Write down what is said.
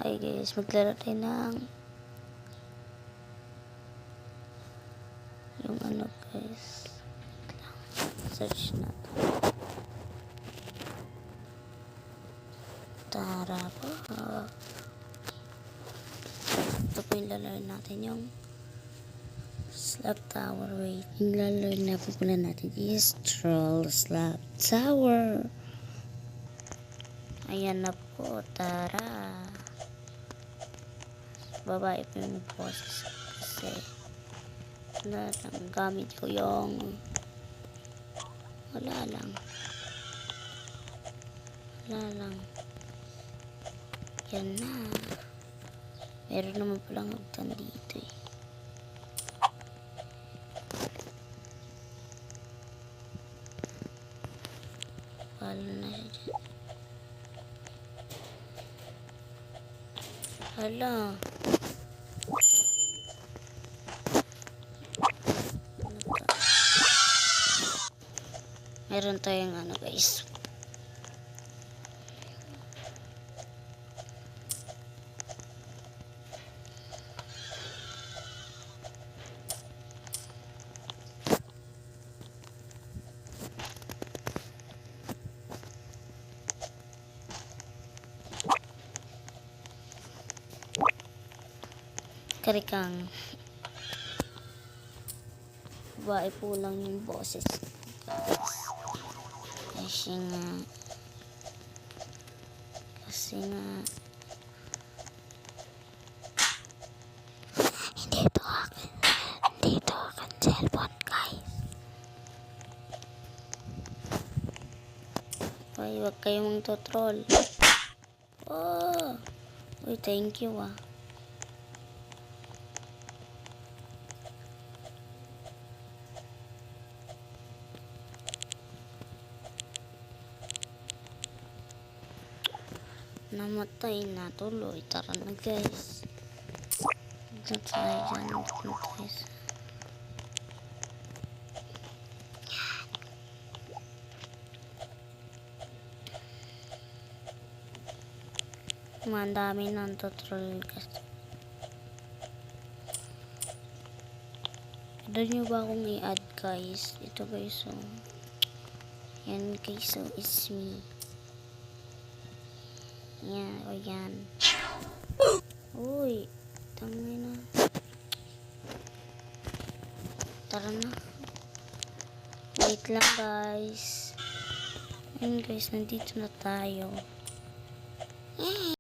Hi guys, maglaro tayo ng yung ano guys. Search natin. Tara po. Ito po yung lalaro natin yung Slab Tower. Wait. Yung lalaro na pupunan natin is Troll Slab Tower. Ayan na po. Tara. Babae po yung boses kasi wala lang, gamit ko yung wala lang yan na, meron naman palang hagdan dito eh. Wala na siya dyan. Hala, meron tayong ano guys, karikang babae po lang yung boses kasi nga hindi to akin cellphone guys. Ay, wag kayong troll. Oh, uy, thank you ah. Namatay na tuloy. Tara na guys. Ito tayo dyan. Mandami nang tutorial guys. Pwede nyo ba akong i-add guys? Ito guys so. Yan guys so it's me. Yan o yan. Uy. Tangin na. Tara na. Wait lang guys. Yan guys, nandito na tayo.